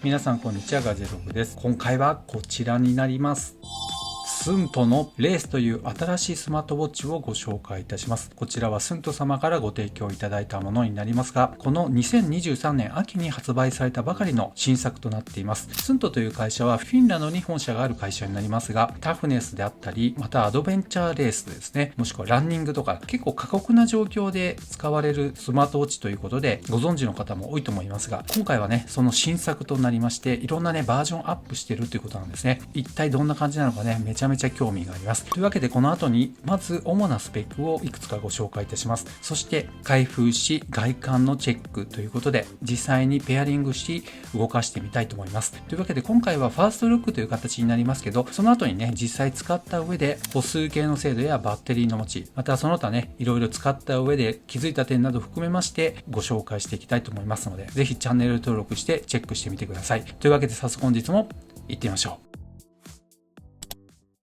皆さんこんにちは、ガジェログです。今回はこちらになります。スントのレースという新しいスマートウォッチをご紹介いたします。こちらはスント様からご提供いただいたものになりますが、この2023年秋に発売されたばかりの新作となっています。スントという会社はフィンランドに本社がある会社になりますが、タフネスであったり、またアドベンチャーレースですね、もしくはランニングとか結構過酷な状況で使われるスマートウォッチということでご存知の方も多いと思いますが、今回はね、その新作となりまして、いろんなね、バージョンアップしているということなんですね。一体どんな感じなのかね、めちゃめちゃ興味があります。というわけでこの後にまず主なスペックをいくつかご紹介いたします。そして開封し外観のチェックということで実際にペアリングし動かしてみたいと思います。というわけで今回はファーストルックという形になりますけど、その後にね実際使った上で歩数計の精度やバッテリーの持ち、またその他ねいろいろ使った上で気づいた点など含めましてご紹介していきたいと思いますので、ぜひチャンネル登録してチェックしてみてください。というわけで早速本日も行ってみましょう。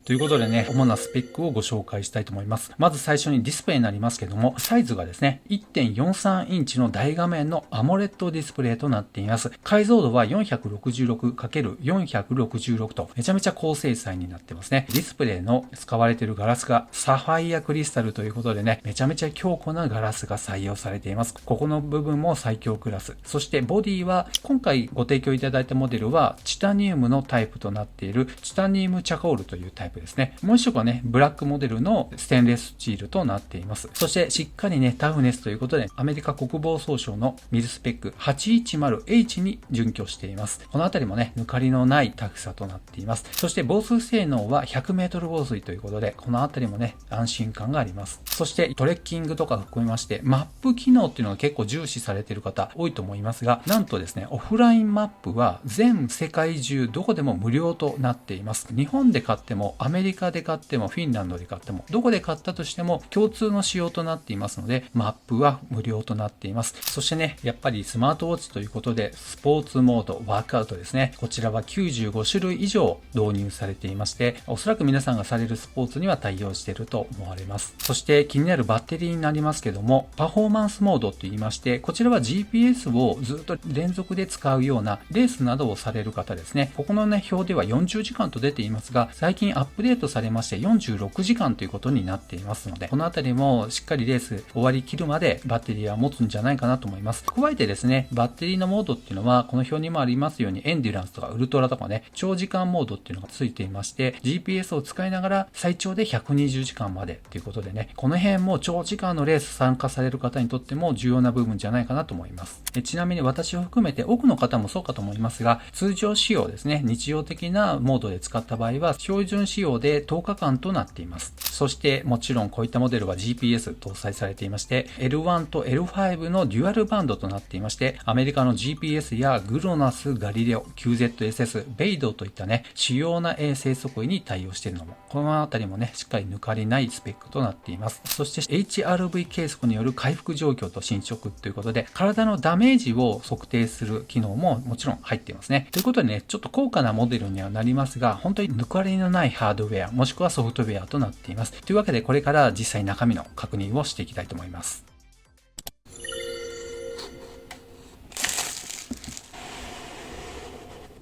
ということでね、主なスペックをご紹介したいと思います。まず最初にディスプレイになりますけども、サイズがですね、1.43 インチの大画面のアモレットディスプレイとなっています。解像度は 466×466 とめちゃめちゃ高精細になってますね。ディスプレイの使われているガラスがサファイアクリスタルということでね、めちゃめちゃ強固なガラスが採用されています。ここの部分も最強クラス。そしてボディは今回ご提供いただいたモデルはチタニウムのタイプとなっているチタニウムチャコールというタイプですね。もう一色はね、ブラックモデルのステンレススチールとなっています。そしてしっかりね、タフネスということで、アメリカ国防総省のミルスペック 810H に準拠しています。このあたりもね、抜かりのないタフさとなっています。そして防水性能は 100m 防水ということで、このあたりもね、安心感があります。そしてトレッキングとか含めまして、マップ機能っていうのが結構重視されている方多いと思いますが、なんとですね、オフラインマップは全世界中どこでも無料となっています。日本で買ってもアメリカで買ってもフィンランドで買ってもどこで買ったとしても共通の仕様となっていますので、マップは無料となっています。そしてね、やっぱりスマートウォッチということでスポーツモード、ワークアウトですね、こちらは95種類以上導入されていまして、おそらく皆さんがされるスポーツには対応していると思われます。そして気になるバッテリーになりますけども、パフォーマンスモードと言いまして、こちらは GPS をずっと連続で使うようなレースなどをされる方ですね。ここのね表では40時間と出ていますが、最近アップデートされまして46時間ということになっていますので、このあたりもしっかりレース終わりきるまでバッテリーは持つんじゃないかなと思います。加えてですね、バッテリーのモードっていうのはこの表にもありますようにエンデュランスとかウルトラとかね、長時間モードっていうのがついていまして、 GPS を使いながら最長で120時間までということでね、この辺も長時間のレース参加される方にとっても重要な部分じゃないかなと思います。ちなみに私を含めて多くの方もそうかと思いますが、通常仕様ですね、日常的なモードで使った場合は標準仕様で10日間となっています。そしてもちろんこういったモデルは GPS 搭載されていまして、 L1 と L5 のデュアルバンドとなっていまして、アメリカの GPS やグロナス、ガリレオ、QZSS、ベイドといったね主要な衛星測位に対応しているのも、このあたりもねしっかり抜かりないスペックとなっています。そして HRV 計測による回復状況と進捗ということで、体のダメージを測定する機能ももちろん入っていますね。ということでね、ちょっと高価なモデルにはなりますが、本当に抜かりのないハードウェアもしくはソフトウェアとなっています。というわけでこれから実際中身の確認をしていきたいと思います。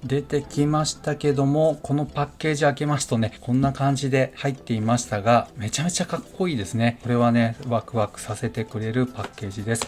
出てきましたけども、このパッケージ開けますとね、こんな感じで入っていましたが、めちゃめちゃかっこいいですね。これはね、ワクワクさせてくれるパッケージです。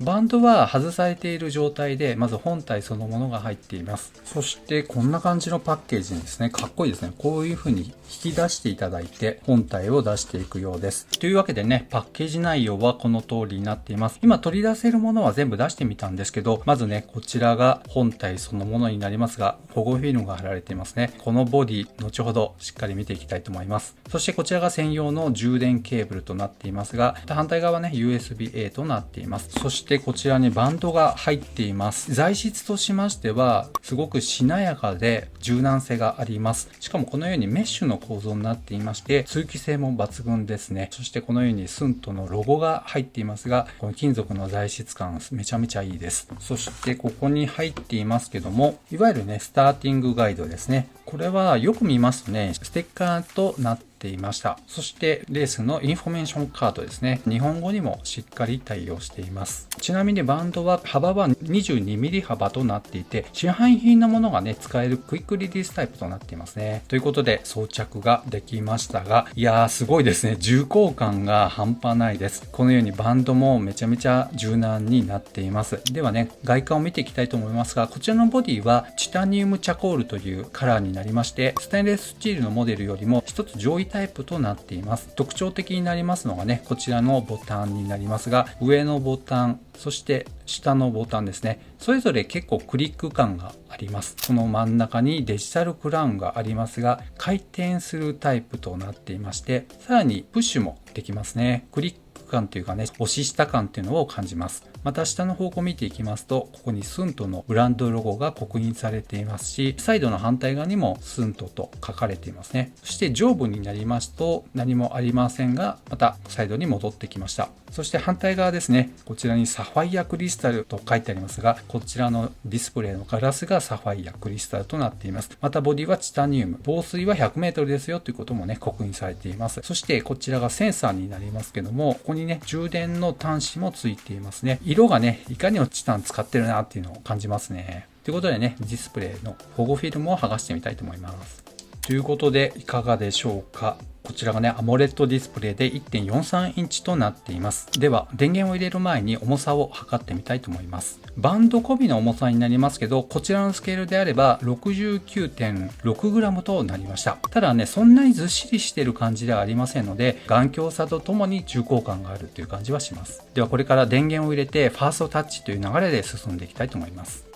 バンドは外されている状態で、まず本体そのものが入っています。そしてこんな感じのパッケージですね。かっこいいですね。こういう風に引き出していただいて本体を出していくようです。というわけでね、パッケージ内容はこの通りになっています。今取り出せるものは全部出してみたんですけど、まずね、こちらが本体そのものになりますが、保護フィルムが貼られていますね。このボディ、後ほどしっかり見ていきたいと思います。そしてこちらが専用の充電ケーブルとなっていますが、反対側はね、USB-A となっています。そしてこちらにバンドが入っています。材質としましては、すごくしなやかで柔軟性があります。しかもこのようにメッシュの構造になっていまして、通気性も抜群ですね。そしてこのようにスントのロゴが入っていますが、この金属の材質感めちゃめちゃいいです。そしてここに入っていますけども、いわゆるね、スターティングガイドですね。これはよく見ますとね、ステッカーとなってっていました。そしてレースのインフォメーションカードですね。日本語にもしっかり対応しています。ちなみにバンドは幅は 22mm 幅となっていて、市販品のものがね、使えるクイックリリースタイプとなっていますね。ということで装着ができましたが、いやーすごいですね。重厚感が半端ないです。このようにバンドもめちゃめちゃ柔軟になっています。ではね、外観を見ていきたいと思いますが、こちらのボディはチタニウムチャコールというカラーになりまして、ステンレススチールのモデルよりも一つ上位タイプとなっています。特徴的になりますのがね、こちらのボタンになりますが、上のボタン、そして下のボタンですね。それぞれ結構クリック感があります。この真ん中にデジタルクラウンがありますが、回転するタイプとなっていまして、さらにプッシュもできますね。クリック感というかね、押し下感っていうのを感じます。また下の方向を見ていきますと、ここにスントのブランドロゴが刻印されていますし、サイドの反対側にもスントと書かれていますね。そして上部になりますと何もありませんが、またサイドに戻ってきました。そして反対側ですね、こちらにサファイアクリスタルと書いてありますが、こちらのディスプレイのガラスがサファイアクリスタルとなっています。またボディはチタニウム、防水は 100m ですよということもね、刻印されています。そしてこちらがセンサーになりますけども、ここにね、充電の端子もついていますね。色がね、いかにもチタン使ってるなっていうのを感じますね。ということでね、ディスプレイの保護フィルムを剥がしてみたいと思います。ということで、いかがでしょうか。こちらがね、アモレットディスプレイで 1.43 インチとなっています。では、電源を入れる前に重さを測ってみたいと思います。バンド込みの重さになりますけど、こちらのスケールであれば 69.6g となりました。ただね、そんなにずっしりしている感じではありませんので、頑強さとともに重厚感があるという感じはします。では、これから電源を入れて、ファーストタッチという流れで進んでいきたいと思います。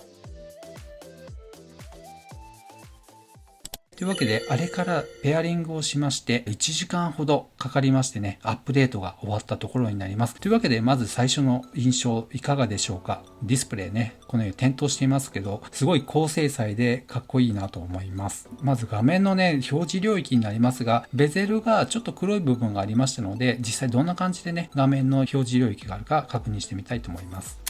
というわけで、あれからペアリングをしまして、1時間ほどかかりましてね、アップデートが終わったところになります。というわけで、まず最初の印象いかがでしょうか。ディスプレイね、このように点灯していますけど、すごい高精細でかっこいいなと思います。まず画面のね、表示領域になりますが、ベゼルがちょっと黒い部分がありましたので、実際どんな感じでね、画面の表示領域があるか確認してみたいと思います。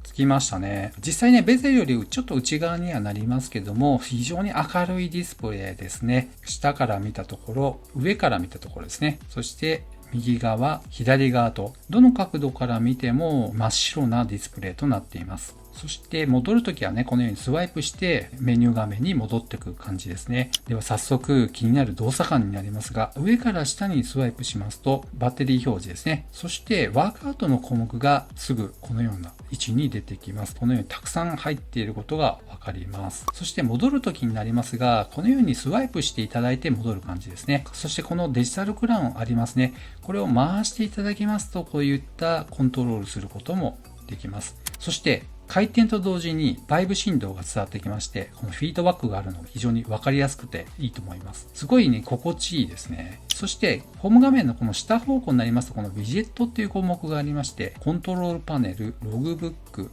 つきましたね。実際ね、ベゼルよりちょっと内側にはなりますけども、非常に明るいディスプレイですね。下から見たところ、上から見たところですね。そして右側、左側と、どの角度から見ても真っ白なディスプレイとなっています。そして戻るときはね、このようにスワイプしてメニュー画面に戻ってくる感じですね。では早速気になる動作感になりますが、上から下にスワイプしますとバッテリー表示ですね。そしてワークアウトの項目がすぐこのような位置に出てきます。このようにたくさん入っていることがわかります。そして戻るときになりますが、このようにスワイプしていただいて戻る感じですね。そしてこのデジタルクラウンありますね。これを回していただきますと、こういったコントロールすることもできます。そして回転と同時にバイブ振動が伝わってきまして、このフィードバックがあるのが非常に分かりやすくていいと思います。すごいね、心地いいですね。そして、ホーム画面のこの下方向になりますと、このウィジェットっていう項目がありまして、コントロールパネル、ログブック、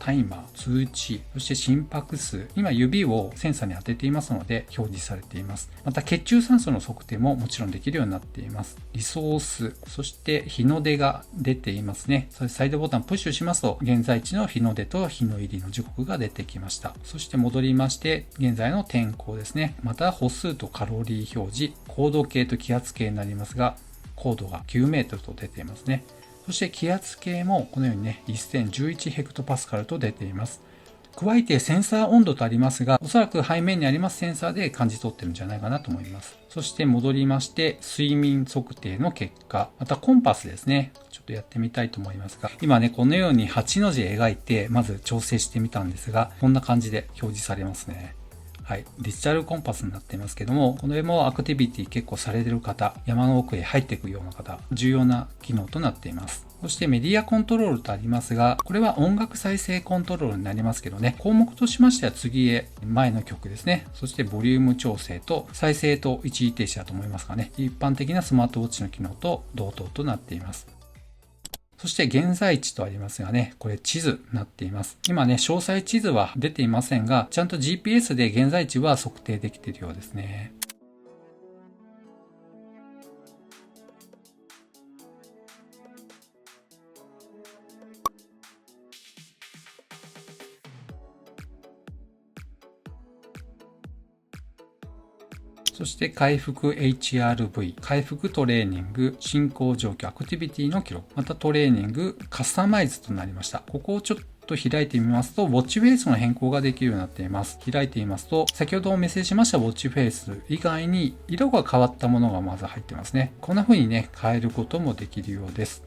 タイマー、通知、そして心拍数。今指をセンサーに当てていますので表示されています。また血中酸素の測定ももちろんできるようになっています。リソース、そして日の出が出ていますね。それサイドボタンプッシュしますと現在地の日の出と日の入りの時刻が出てきました。そして戻りまして現在の天候ですね。また歩数とカロリー表示、高度計と気圧計になりますが高度が9メートルと出ていますね。そして気圧計もこのようにね、1011ヘクトパスカルと出ています。加えてセンサー温度とありますが、おそらく背面にありますセンサーで感じ取ってるんじゃないかなと思います。そして戻りまして、睡眠測定の結果、またコンパスですね。ちょっとやってみたいと思いますが、今ね、このように8の字描いて、まず調整してみたんですが、こんな感じで表示されますね。はい。デジタルコンパスになっていますけども、この絵もアクティビティ結構されている方、山の奥へ入っていくような方、重要な機能となっています。そしてメディアコントロールとありますが、これは音楽再生コントロールになりますけどね、項目としましては次へ前の曲ですね、そしてボリューム調整と再生と一時停止だと思いますがね、一般的なスマートウォッチの機能と同等となっています。そして現在地とありますがね、これ地図になっています。今ね、詳細地図は出ていませんが、ちゃんと GPS で現在地は測定できているようですね。そして回復 HRV、回復トレーニング、進行状況、アクティビティの記録、またトレーニング、カスタマイズとなりました。ここをちょっと開いてみますと、ウォッチフェイスの変更ができるようになっています。開いてみますと、先ほどお見せしましたウォッチフェイス以外に色が変わったものがまず入ってますね。こんな風にね、変えることもできるようです。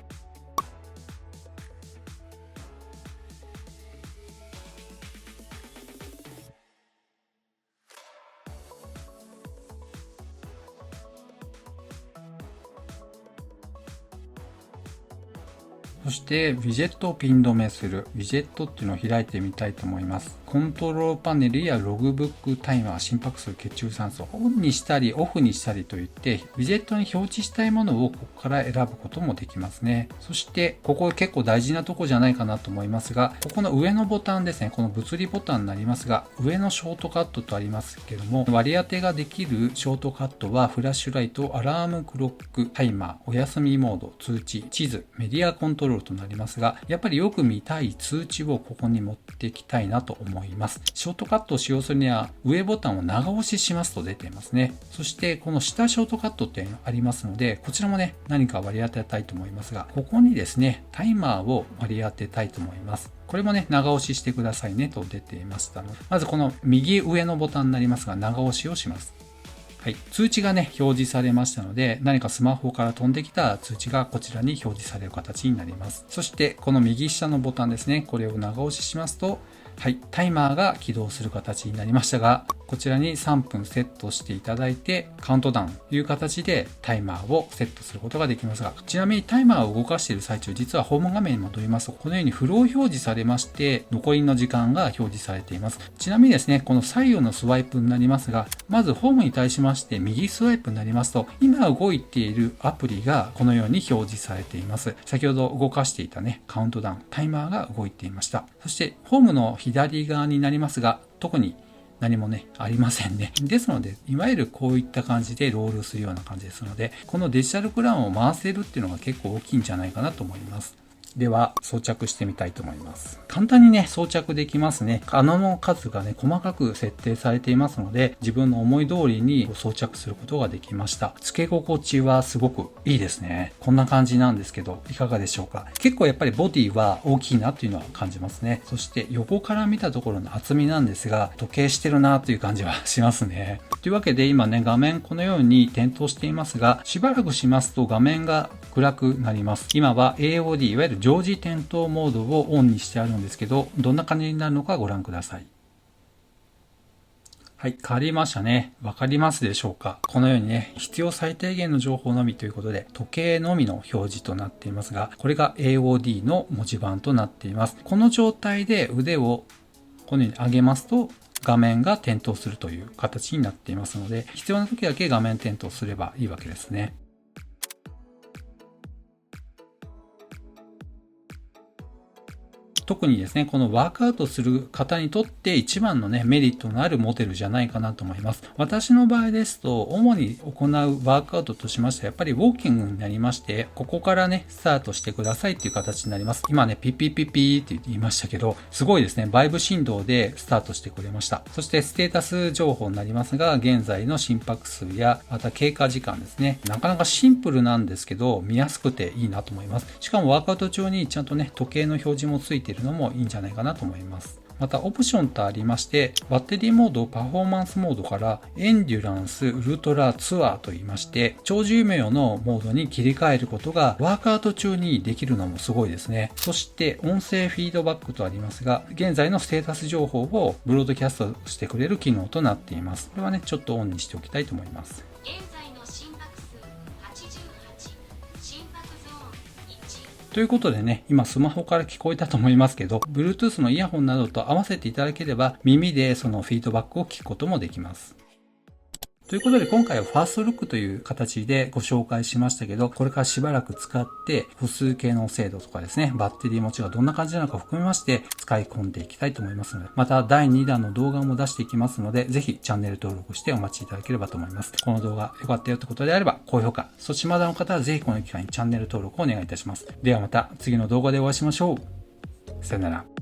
そして、ウィジェットをピン止めする。ウィジェットっていうのを開いてみたいと思います。コントロールパネルやログブックタイマー、心拍数、血中酸素、オンにしたりオフにしたりといって、ウィジェットに表示したいものをここから選ぶこともできますね。そして、ここ結構大事なとこじゃないかなと思いますが、ここの上のボタンですね、この物理ボタンになりますが、上のショートカットとありますけども、割り当てができるショートカットは、フラッシュライト、アラームクロック、タイマー、お休みモード、通知、地図、メディアコントロールとなりますが、やっぱりよく見たい通知をここに持ってきたいなと思います。ショートカットを使用するには上ボタンを長押ししますと出ていますね。そしてこの下ショートカットってありますので、こちらもね、何か割り当てたいと思いますが、ここにですね、タイマーを割り当てたいと思います。これもね、長押ししてくださいねと出ていましたので、まずこの右上のボタンになりますが、長押しをします。はい、通知がね、表示されましたので、何かスマホから飛んできた通知がこちらに表示される形になります。そして、この右下のボタンですね、これを長押ししますと、はい、タイマーが起動する形になりましたが、こちらに3分セットしていただいて、カウントダウンという形でタイマーをセットすることができますが、ちなみにタイマーを動かしている最中、実はホーム画面に戻りますと、このようにフロー表示されまして、残りの時間が表示されています。ちなみにですね、この左右のスワイプになりますが、まずホームに対しまして右スワイプになりますと、今動いているアプリがこのように表示されています。先ほど動かしていたね、カウントダウン、タイマーが動いていました。そして、ホームの左側になりますが、特に何もね、ありませんね。ですので、いわゆるこういった感じでロールするような感じですので、このデジタルクラウンを回せるっていうのが結構大きいんじゃないかなと思います。では、装着してみたいと思います。簡単にね、装着できますね。穴の数がね、細かく設定されていますので、自分の思い通りに装着することができました。付け心地はすごくいいですね。こんな感じなんですけど、いかがでしょうか。結構やっぱりボディは大きいなというのは感じますね。そして横から見たところの厚みなんですが、時計してるなという感じはしますね。というわけで今ね、画面このように点灯していますが、しばらくしますと画面が暗くなります。今は AOD、いわゆる常時点灯モードをオンにしてあるんですけど、どんな感じになるのかご覧ください。はい、変わりましたね。わかりますでしょうか？このようにね、必要最低限の情報のみということで、時計のみの表示となっていますが、これが AOD の文字盤となっています。この状態で腕をこのように上げますと、画面が点灯するという形になっていますので、必要な時だけ画面点灯すればいいわけですね。特にですね、このワークアウトする方にとって一番のね、メリットのあるモデルじゃないかなと思います。私の場合ですと、主に行うワークアウトとしましては、やっぱりウォーキングになりまして、ここからね、スタートしてくださいっていう形になります。今ね、ピッピッピッピーって言いましたけど、すごいですね、バイブ振動でスタートしてくれました。そしてステータス情報になりますが、現在の心拍数や、また経過時間ですね。なかなかシンプルなんですけど、見やすくていいなと思います。しかもワークアウト中にちゃんとね、時計の表示もついているのもいいんじゃないかなと思います。またオプションとありまして、バッテリーモードをパフォーマンスモードからエンデュランス、ウルトラ、ツアーと言いまして、長寿命のモードに切り替えることがワークアウト中にできるのもすごいですね。そして音声フィードバックとありますが、現在のステータス情報をブロードキャストしてくれる機能となっています。これはね、ちょっとオンにしておきたいと思います。ということでね、今スマホから聞こえたと思いますけど、Bluetooth のイヤホンなどと合わせていただければ耳でそのフィードバックを聞くこともできます。ということで今回はファーストルックという形でご紹介しましたけど、これからしばらく使って歩数計の精度とかですね、バッテリー持ちがどんな感じなのか含めまして使い込んでいきたいと思いますので、また第2弾の動画も出していきますので、ぜひチャンネル登録してお待ちいただければと思います。この動画良かったよってことであれば高評価、そしてまだの方はぜひこの機会にチャンネル登録をお願いいたします。ではまた次の動画でお会いしましょう。さよなら。